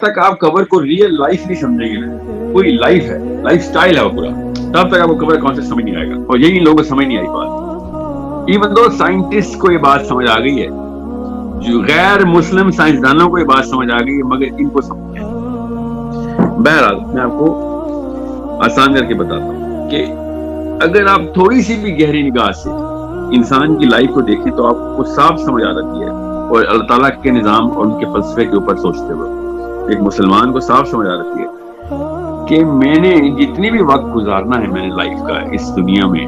तक आप कबर को रियल लाइफ नहीं समझेंगे ना, कोई लाइफ है, लाइफ स्टाइल है वो पूरा, तब तक आपको कबर कॉन्सेप्ट समझ नहीं आएगा। और यही लोगों को समझ नहीं आई बात। इवन दो साइंटिस्ट को ये बात समझ आ गई है, जो गैर मुस्लिम साइंसदानों को ये बात समझ आ गई है, मगर इनको समझ नहीं। बहरहाल मैं आपको आसान करके बताता हूँ कि अगर आप थोड़ी सी भी गहरी निगाह से इंसान की लाइफ को देखें तो आपको साफ समझ आ जाती है, और अल्लाह ताला के निज़ाम और उनके फलसफे के ऊपर सोचते हुए एक मुसलमान को साफ समझ आ जाती है कि मैंने जितनी भी वक्त गुजारना है मैंने लाइफ का इस दुनिया में,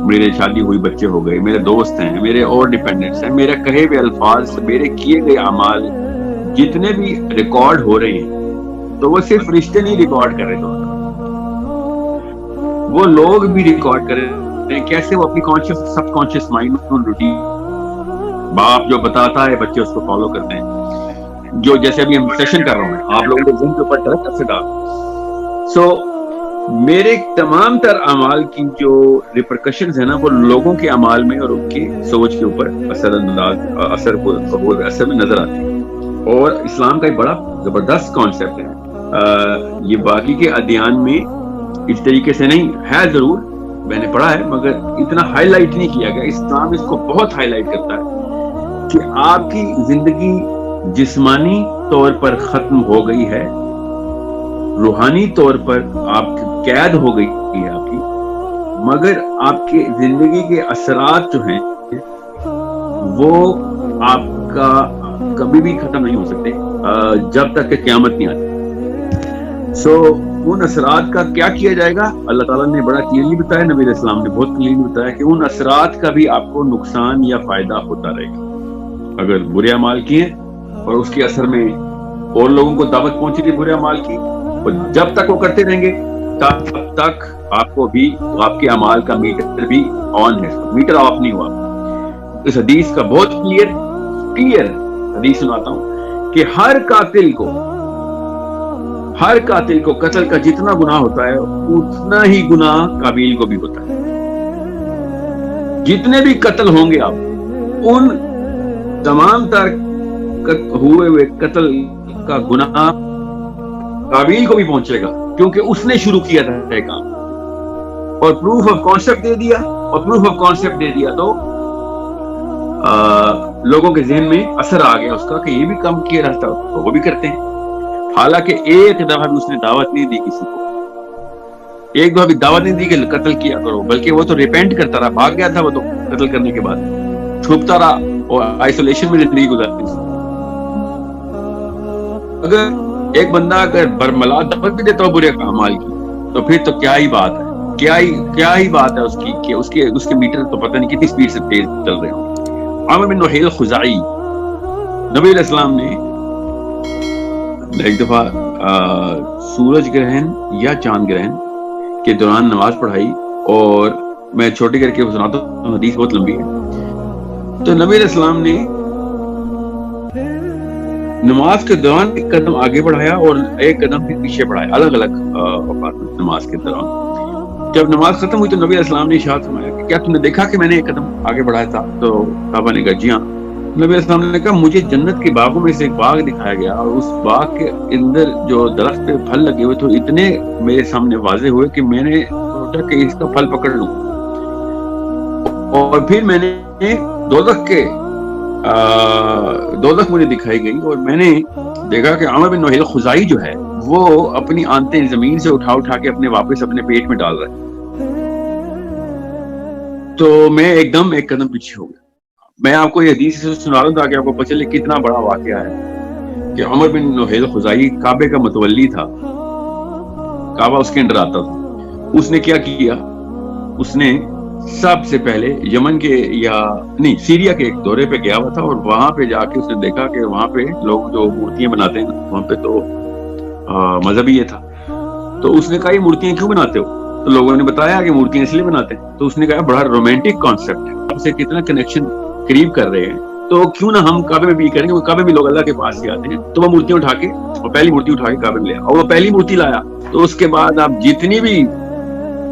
मेरे शादी हुई, बच्चे हो गए, मेरे दोस्त हैं, मेरे और डिपेंडेंट्स हैं, मेरे कहे हुए अल्फाज, मेरे किए गए अमाल जितने भी रिकॉर्ड हो रहे हैं, तो वो सिर्फ रिश्ते नहीं रिकॉर्ड कर रहे, तो वो लोग भी रिकॉर्ड कर रहे हैं। कैसे? वो अपनी कॉन्शियस सबकॉन्शियस माइंड में रूटीन, बाप जो बताता है बच्चे उसको फॉलो करते हैं। जो जैसे अभी हम सेशन कर रहा हूँ, आप लोगों के ज़हन के ऊपर डायरेक्ट असर डाल। सो मेरे तमाम तर अमाल की जो रिपरकशंस है ना, वो लोगों के अमाल में और उनके सोच के ऊपर असर में नजर आती है। और इस्लाम का एक बड़ा जबरदस्त कॉन्सेप्ट है, ये बाकी के अदियान में इस तरीके से नहीं है, जरूर मैंने पढ़ा है मगर इतना हाईलाइट नहीं किया गया। इस्लाम इसको बहुत हाईलाइट करता है कि आपकी जिंदगी जिस्मानी तौर पर खत्म हो गई है, रूहानी तौर पर आपकी कैद हो गई है आपकी, मगर आपके जिंदगी के असरात जो हैं वो आपका कभी भी खत्म नहीं हो सकते जब तक कि क़यामत नहीं आती। सो उन असरात का क्या किया जाएगा, अल्लाह ताला ने बड़ा क्लियरली बताया, नबी इस्लाम ने बहुत क्लियरली बताया कि उन असरात का भी आपको नुकसान या फायदा होता रहेगा। अगर बुरे अमाल किए और उसके असर में और लोगों को दावत पहुंची थी बुरे अमाल की, और जब तक वो करते रहेंगे तब तक आपको भी आपके अमाल का मीटर भी ऑन है, मीटर ऑफ नहीं हुआ। इस हदीस का बहुत क्लियर हदीस सुनाता हूं कि हर कातिल को कत्ल का जितना गुनाह होता है उतना ही गुनाह काबिल को भी होता है। जितने भी कत्ल होंगे आप, उन तमाम तर हुए हुए कत्ल का गुनाह काबिल को भी पहुंचेगा, क्योंकि उसने शुरू किया था ये काम और प्रूफ ऑफ कॉन्सेप्ट दे दिया, और प्रूफ ऑफ कॉन्सेप्ट दे दिया तो लोगों के जहन में असर आ गया उसका कि ये भी काम किया रहता तो वो भी करते हैं। हालांकि एक दफा भी उसने दावत नहीं दी किसी को, एक दफा भी दावत नहीं दी कि कत्ल किया करो, बल्कि वो तो रिपेंट करता रहा, भाग गया था वो तो कत्ल करने के बाद, छुपता रहा और आइसोलेशन में जिंदगी गुजारती थी। अगर एक बंदा अगर बरमला दावत भी देता हो बुरे अमाल की, तो फिर तो क्या ही बात है, क्या ही बात है उसकी कि उसके मीटर तो पता नहीं कितनी स्पीड से तेज चल रहे हो। आमिर बिन नुहैल खुज़ाई, नबी अलैहिस्सलाम ने एक दफा सूरज ग्रहण या चांद ग्रहण के दौरान नमाज पढ़ाई, और मैं छोटी करके सुनाता हूं, हदीस बहुत लंबी है। तो नबी अलैहिस्सलाम ने नमाज के दौरान एक कदम आगे बढ़ाया और एक कदम भी पीछे बढ़ाया, अलग अलग नमाज के दौरान। जब नमाज खत्म हुई तो नबी अलैहिस्सलाम ने इरशाद फरमाया कि क्या तुमने देखा कि मैंने एक कदम आगे बढ़ाया था? तो सहाबा ने कहा जी हाँ। नबी अलैहिस्सलाम ने कहा मुझे जन्नत के बागों में से एक बाग दिखाया गया, और उस बाग के अंदर जो दरख्त पे फल लगे हुए थे इतने मेरे सामने वाजे हुए कि मैंने सोचा कि इसका फल पकड़ लूं, और फिर मैंने दोज़ख मुझे दिखाई गई, और मैंने देखा कि आमिर बिन नुहैल खुज़ाई जो है वो अपनी आंतें जमीन से उठा के अपने वापस अपने पेट में डाल रहा है। तो मैं एकदम एक कदम पीछे हो गया। मैं आपको ये हदीस से सुना रहा हूं ताकि आपको पता चले कितना बड़ा वाकया है कि आमिर बिन नुहैल खुज़ाई काबे का मुतवल्ली था, काबा उसके अंदर आता था। उसने क्या किया, उसने सबसे पहले यमन के सीरिया के एक दौरे पे गया हुआ था, और वहां पे जाके उसने देखा कि वहां पे लोग जो मूर्तियां बनाते हैं वहां पे तो मजहब ही ये था। तो उसने कहा ये मूर्तियां क्यों बनाते हो? तो लोगों ने बताया कि मूर्तियां इसलिए बनाते हैं। तो उसने कहा बड़ा रोमांटिक कॉन्सेप्ट है, आपसे कितना कनेक्शन करीब कर रहे हैं, तो क्यों ना हम काबे में भी करेंगे। वो काबे में लोग अल्लाह के पास ही आते हैं। तो वो मूर्तियां उठा के, और पहली मूर्ति उठा के काबे में ले आया, और वो पहली मूर्ति लाया तो उसके बाद आप जितनी भी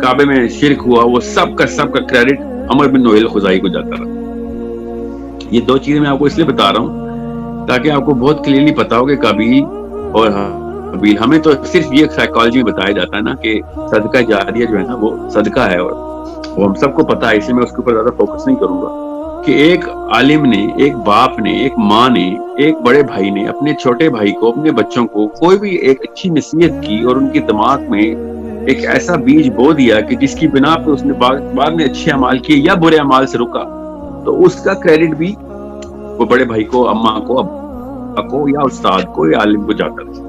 काबे में शिरक हुआ वो सब का क्रेडिट आमिर बिन नुहैल खुज़ाई को जाता रहा। ये दो चीजें मैं आपको इसलिए बता रहा हूँ ताकि आपको बहुत क्लियरली पता हो कि काबिल اور حابیل. ہمیں تو صرف یہ سائیکالوجی میں بتایا جاتا ہے نا کہ صدقہ جاریہ جو ہے نا وہ صدقہ ہے, اور وہ ہم سب کو پتا ہے, اس لیے میں اس کے اوپر زیادہ فوکس نہیں کروں گا, کہ ایک عالم نے, ایک باپ نے, ایک ماں نے, ایک بڑے بھائی نے اپنے چھوٹے بھائی کو, اپنے بچوں کو کوئی بھی ایک اچھی نصیحت کی اور ان کے دماغ میں ایک ایسا بیج بو دیا کہ جس کی بنا پہ اس نے بعد میں اچھے اعمال کیے یا برے اعمال سے رکا, تو اس کا کریڈٹ بھی وہ بڑے بھائی کو, اماں کو, ابا کو, یا استاد کو, یا عالم کو جاتا ہے.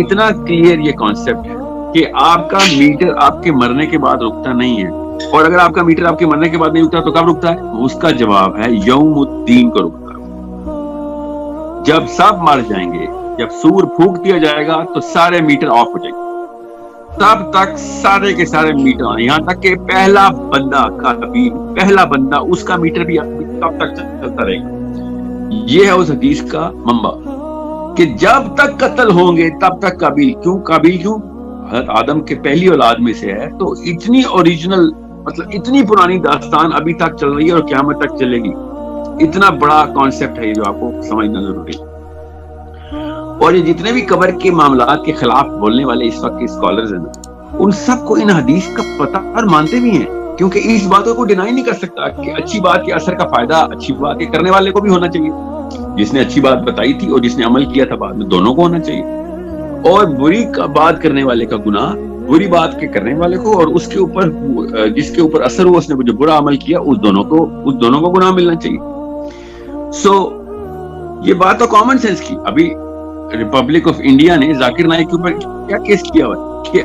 اتنا کلیئر یہ کانسیپٹ ہے کہ آپ کا میٹر آپ کے مرنے کے بعد رکتا نہیں ہے, اور اگر آپ کا میٹر آپ کے مرنے کے بعد نہیں رکتا تو کب رکتا ہے؟ اس کا جواب ہے یوم الدین کو رکتا ہے. جب سب مر جائیں گے, جب سور پھونک دیا جائے گا تو سارے میٹر آف ہو جائیں گے, تب تک سارے کے سارے میٹر آنے, یہاں تک کہ پہلا بندہ پہلا بندہ اس کا میٹر بھی تب تک چلتا رہے گا. یہ ہے اس حدیث کا منبع کہ جب تک قتل ہوں گے تب تک قابیل کیوں حضرت آدم کے پہلی اولاد میں سے ہے, تو اتنی اوریجنل, مطلب اتنی پرانی داستان ابھی تک چل رہی ہے اور قیامت تک چلے گی. اتنا بڑا کانسیپٹ ہے یہ جو آپ کو سمجھنا ضروری ہے. اور یہ جتنے بھی قبر کے معاملات کے خلاف بولنے والے اس وقت کے اسکالرز ہیں, ان سب کو ان حدیث کا پتہ اور مانتے بھی ہیں, کیونکہ اس باتوں کو ڈینائی نہیں کر سکتا کہ اچھی بات کے اثر کا فائدہ اچھی بات کے کرنے والے کو بھی ہونا چاہیے, جس نے اچھی بات بتائی تھی اور جس نے عمل کیا تھا بعد میں, دونوں کو ہونا چاہیے. اور بری بات کرنے والے کا گناہ بری بات کے کرنے والے کو, اور اس کے اوپر جس کے اوپر اثر ہوا, اس نے جو برا عمل کیا, اس دونوں کو گناہ ملنا چاہیے. سو یہ بات تو کامن سینس کی. ابھی ریپبلک آف انڈیا نے ذاکر نائک کے اوپر کیا کیس کیا ہوا کہ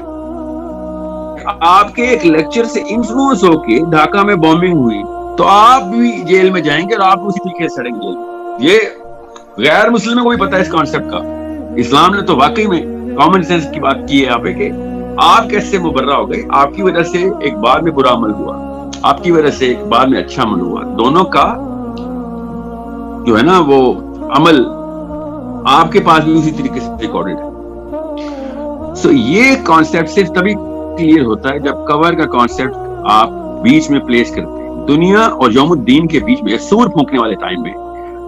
آپ کے ایک لیکچر سے انفلوئنس ہو کے ڈھاکہ میں بومبنگ ہوئی, تو آپ بھی جیل میں جائیں گے اور آپ اسی طریقے سے سڑیں گے. یہ غیر مسلموں کو بھی پتا ہے اس کانسیپٹ کا. اسلام نے تو واقعی میں کامن سینس کی بات کی ہے یہاں پہ کہ آپ کیسے مبرہ ہو گئے, آپ کی وجہ سے ایک بعد میں برا عمل ہوا, آپ کی وجہ سے ایک بعد میں اچھا عمل ہوا, دونوں کا جو ہے نا وہ عمل آپ کے پاس بھی اسی طریقے سے ریکارڈڈ ہے. سو یہ کانسیپٹ صرف تبھی کلیئر ہوتا ہے جب کور کا کانسیپٹ آپ بیچ میں پلیس کرتے ہیں. دنیا اور یوم الدین کے بیچ میں, سور پھونکنے والے ٹائم میں,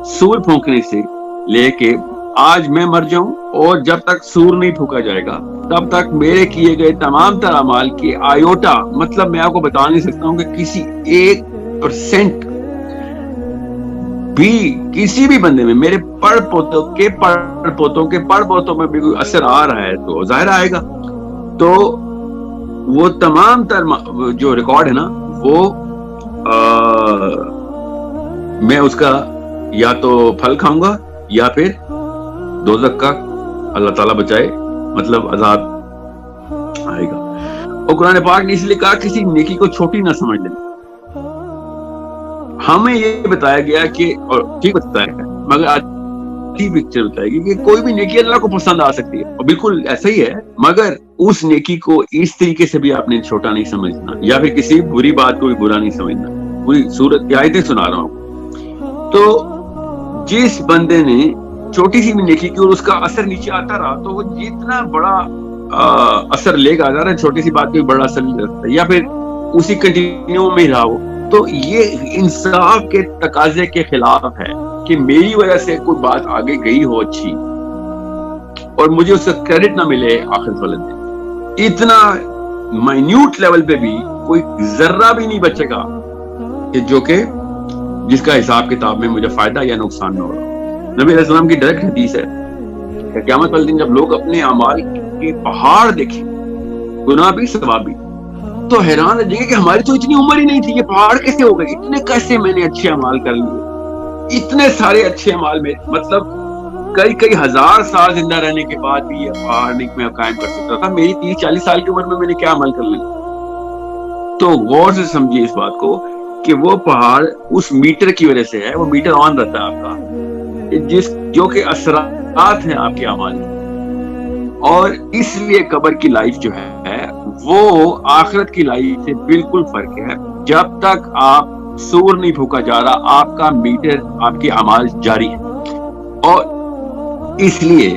سور پھونکنے سے لے کے آج میں مر جاؤں اور جب تک سور نہیں پھونکا جائے گا تب تک میرے کیے گئے تمام تر اعمال کے آیوٹا, مطلب میں آپ کو بتا نہیں سکتا ہوں کہ کسی 1% بھی کسی بھی بندے میں, میرے پڑ پوتوں میں بھی کوئی اثر آ رہا ہے تو ظاہر آئے گا. تو وہ تمام تر جو ریکارڈ ہے نا وہ میں اس کا یا تو پھل کھاؤں گا یا پھر دوزخ کا, اللہ تعالیٰ بچائے, مطلب عذاب آئے گا. اور قرآن پاک نے اس لیے کہا کسی نیکی کو چھوٹی نہ سمجھ لینا. ہمیں یہ بتایا گیا کہ, اور ٹھیک بتایا ہے مگر آدھی پکچر بتائے گی کہ کوئی بھی نیکی اللہ کو پسند آ سکتی ہے, اور بالکل ایسا ہی ہے, مگر اس نیکی کو اس طریقے سے بھی آپ نے چھوٹا نہیں سمجھنا, یا پھر کسی بری بات کو بھی برا نہیں سمجھنا. پوری صورت کی آیتیں سنا رہا ہوں. تو جس بندے نے چھوٹی سی بھی نیکی کی اور اس کا اثر نیچے آتا رہا, تو وہ جتنا بڑا اثر لے گا, اگر چھوٹی سی بات کو بڑا اثر لے سکتا ہے, یا پھر اسی کنٹینیو میں رہا ہو, تو یہ انصاف کے تقاضے کے خلاف ہے کہ میری وجہ سے کوئی بات آگے گئی ہو اچھی اور مجھے اس کا کریڈٹ نہ ملے آخر والے دن. اتنا مائنیوٹ لیول پہ بھی کوئی ذرہ بھی نہیں بچے گا کہ جو کہ جس کا حساب کتاب میں مجھے فائدہ یا نقصان نہ ہو رہا. نبی علیہ السلام کی ڈائریکٹ حدیث ہے کہ قیامت والے دن جب لوگ اپنے اعمال کے پہاڑ دیکھیں, گناہ بھی ثواب بھی, تو حیران رہ جائیں گے کہ ہماری تو اتنی عمر ہی نہیں تھی, یہ پہاڑ کیسے ہو گئے, اتنے کیسے میں نے اچھے اعمال کر لیے, اتنے سارے اچھے اعمال میں, مطلب کئی ہزار سال زندہ رہنے کے بعد بھی یہ پہاڑ نہیں میں قائم کر سکتا تھا. میری 30-40 سال کی عمر میں نے کیا عمل کر لیا. تو غور سے سمجھیے اس بات کو کہ وہ پہاڑ اس میٹر کی وجہ سے ہے, وہ میٹر آن رہتا ہے آپ کا, جو کہ اثرات ہیں آپ کے اعمال میں. اور اس لیے قبر کی لائف جو ہے وہ آخرت کی لائف سے بالکل فرق ہے. جب تک آپ سور نہیں پھونکا جا رہا, آپ کا میٹر, آپ کے اعمال جاری ہے. اور اس لیے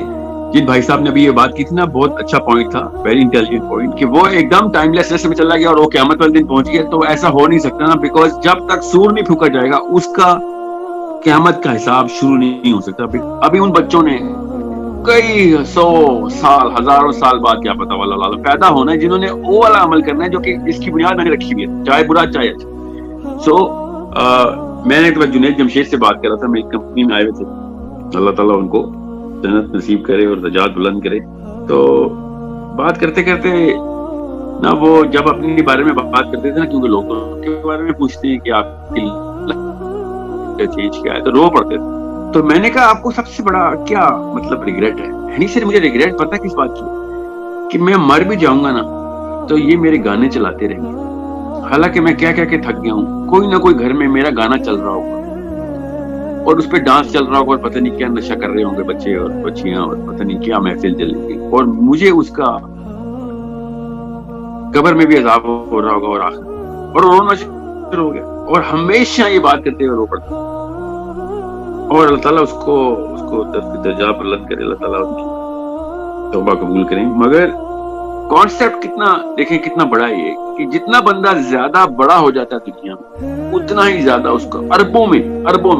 جن بھائی صاحب نے ابھی یہ بات کی تھی نا, بہت اچھا پوائنٹ تھا, ویری انٹیلیجنٹ پوائنٹ, کہ وہ ایک دم ٹائم لیسنس میں چلا گیا اور وہ قیامت والے دن پہنچ گیا. تو ایسا ہو نہیں سکتا نا, بیکاز جب تک سور نہیں پھونکا جائے گا اس کا قیامت کا حساب شروع نہیں ہو سکتا. ابھی ان بچوں نے कई 100 साल, हजारों साल बाद क्या पता वाला पैदा होना है जिन्होंने वो वाला अमल करना है जो कि इसकी बुनियाद मैंने रखी हुई है, चाहे बुरा चाहे अच्छा। सो मैंने एक बार जुनैद जमशेद से बात कर रहा था, मेरी कंपनी में आए हुए थे, अल्लाह ताला उनको जन्नत नसीब करे और दर्जात बुलंद करे। तो बात करते करते ना वो जब अपने बारे में बात करते थे ना, क्योंकि लोग के बारे में पूछते हैं कि आपकी चीज क्या है, तो रो पड़ते थे। तो मैंने कहा आपको सबसे बड़ा क्या मतलब रिग्रेट है? नहीं सर, मुझे रिग्रेट पता किस बात की, कि मैं मर भी जाऊंगा ना तो ये मेरे गाने चलाते रहेंगे। हालांकि मैं क्या क्या के थक गया हूँ, कोई ना कोई घर में मेरा गाना चल रहा होगा और उस पर डांस चल रहा होगा और पता नहीं क्या नशा कर रहे होंगे बच्चे और बच्चियां और पता नहीं क्या महफिल चलेगी, और मुझे उसका कब्र में भी अजाब हो रहा होगा और आखिर और रोना शुरू हो गया और हमेशा ये बात करते हुए रो पड़ता। और अल्लाह ताला उसको दर्जा बुलंद करे, अल्लाह ताला उनकी तौबा कबूल करें। मगर कॉन्सेप्ट कितना देखें कितना बड़ा है ये, कि जितना बंदा ज्यादा बड़ा हो जाता है दुनिया में उतना ही ज्यादा उसका अरबों में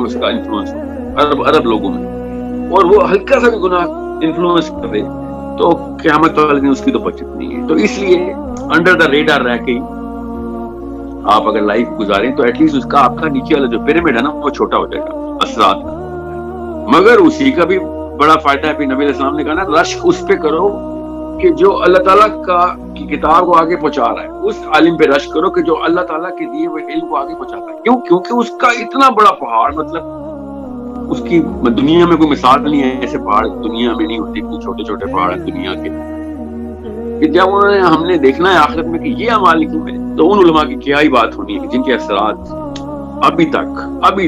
उसका इन्फ्लुएंस होगा, अरब लोगों में, और वो हल्का सा भी गुनाह इन्फ्लुएंस कर दे तो क़यामत वाले दिन उसकी तो बचत नहीं है। तो इसलिए अंडर द रेडार रह के आप अगर लाइफ गुजारें तो एटलीस्ट उसका आपका नीचे वाला जो पिरामिड है ना वो छोटा हो जाएगा असरात का। मगर उसी का भी बड़ा फायदा है, नबी अलैहिस्सलाम ने कहा ना, रश्क उस पे करो कि जो अल्लाह ताला की किताब को आगे पहुंचा रहा है, उस आलिम पे रश्क करो कि जो अल्लाह ताला के दिए हुए इल्म को आगे पहुंचाता है। क्यों? क्योंकि उसका इतना बड़ा पहाड़, मतलब उसकी दुनिया में कोई मिसाल नहीं है, ऐसे पहाड़ दुनिया में नहीं होते, इतने छोटे छोटे पहाड़ हैं दुनिया के, कि जब उन्होंने हमने देखना है आखिरत में कि ये अमाल लिखे हुए, तो उन उलमा की क्या ही बात होनी है जिनके असरात अभी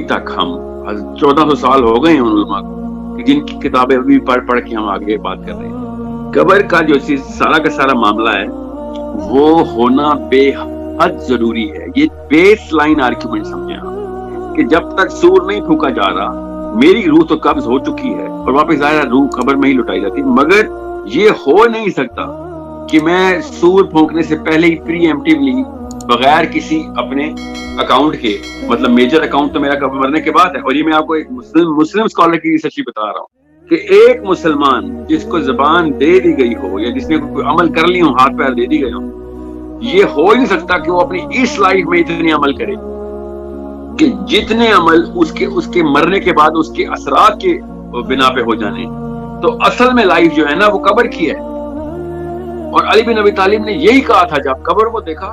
तक हम 1400 साल हो गए हैं उन उलमा को, जिनकी किताबें अभी पढ़ के हम आगे बात कर रहे हैं। कब्र का जो सारा का सारा मामला है वो होना बेहद जरूरी है। ये बेस लाइन आर्ग्यूमेंट समझे आप, कि जब तक सूर नहीं फूका जा रहा, मेरी रूह तो कब्ज हो चुकी है और वापस ज़ाहिर रूह कब्र में ही लुटाई जाती है, मगर ये हो नहीं सकता कि मैं सूर फूंकने से पहले ही प्रीएम्प्टिवली बगैर किसी अपने अकाउंट के, मतलब मेजर अकाउंट तो मेरा कब्र मरने के बाद है, और ये मैं आपको एक मुस्लिम स्कॉलर की रिसर्च बता रहा हूँ कि एक मुसलमान जिसको जबान दे दी गई हो या जिसने कोई अमल कर ली हो, हाथ पैर दे दी गए हो, ये हो ही नहीं सकता कि वो अपनी इस लाइफ में इतने अमल करे कि जितने अमल उसके मरने के बाद उसके असरात के बिना पे हो जाने। तो असल में लाइफ जो है ना वो कब्र की है, और अली बिन अबी तालिब ने यही कहा था जब कब्र को देखा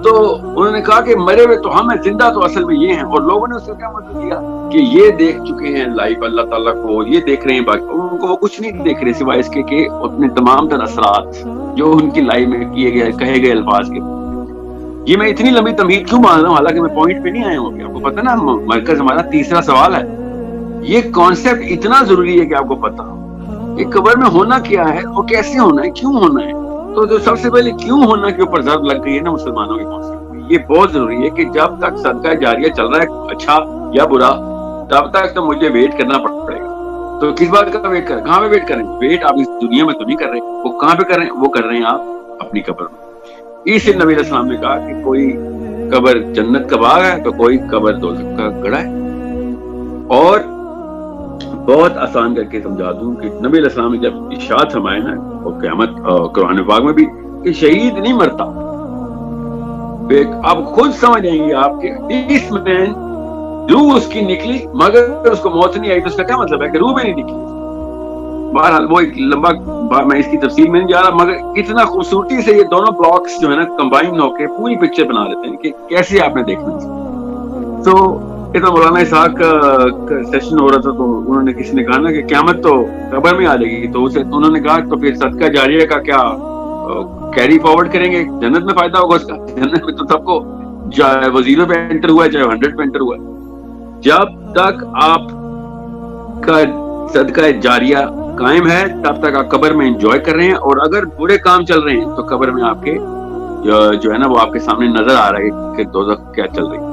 तो उन्होंने कहा कि मरे हुए तो हम हैं, जिंदा तो असल में ये हैं। और लोगों ने उसको क्या मतलब दिया कि ये देख चुके हैं लाइफ अल्लाह ताला को, ये देख रहे हैं, बाकी उनको वो कुछ नहीं देख रहे सिवाय इसके कि अपने तमाम तर असरात जो उनकी लाइफ में किए गए कहे गए अल्फाज के। ये मैं इतनी लंबी तमहीद क्यों मान रहा हूँ, हालांकि मैं पॉइंट पे नहीं आया हूँ। आपको पता ना, मरकज हमारा तीसरा सवाल है। ये कॉन्सेप्ट इतना जरूरी है कि आपको पता हो कि कब्र में होना क्या है और कैसे होना है, क्यों होना है। तो जो सबसे पहले क्यों होना के ऊपर ज़र्ब लग गई है ना मुसलमानों के कॉन्सेप्ट में, ये बहुत जरूरी है कि जब तक सदका जारिया चल रहा है, अच्छा या बुरा, तब तक तो मुझे वेट करना पड़ेगा। तो किस बात का वेट करें, कहाँ पे वेट करें? वेट आप इस दुनिया में तो नहीं कर रहे, वो कहाँ पे कर रहे हैं? वो कर रहे हैं आप अपनी कब्र में। इसलिए नबी अलैहिस्सलाम ने कहा कि कोई कब्र जन्नत का बाग है तो कोई कब्र दोज़ख का गड़ा है। और बहुत आसान करके समझा दूं कि नबी अलैहिस्सलाम ने जब इरशाद फरमाया ना, और क़यामत कुरान पाक में भी, कि शहीद नहीं मरता। आप खुद समझ जाएंगे आपके इसमें रूह उसकी निकली मगर उसको मौत नहीं आई, तो उसका क्या मतलब है कि रूह भी नहीं निकली। बहरहाल वो एक लंबा, मैं इसकी तफसील में नहीं जा रहा, मगर कितना खूबसूरती से ये दोनों ब्लॉक्स जो है ना कंबाइन होकर पूरी पिक्चर बना देते हैं कि कैसे आपने देखना है। तो इतना मौलाना इसहाक का सेशन हो रहा था, तो उन्होंने किसी ने कहा ना कि क़यामत तो कब्र में आ जाएगी, तो उन्होंने कहा तो फिर सदका जारिया का क्या कैरी फॉरवर्ड करेंगे, जन्नत में फायदा होगा उसका? जन्नत में तो सबको, चाहे वो 0 पे एंटर हुआ है चाहे 100 पे एंटर हुआ है, जब तक आपका सदका जारिया कायम है तब तक आप कब्र में एंजॉय कर रहे हैं। और अगर बुरे काम चल रहे हैं तो कब्र में आपके जो है ना वो आपके सामने नजर आ रहा है कि दोज़ख क्या चल रही है।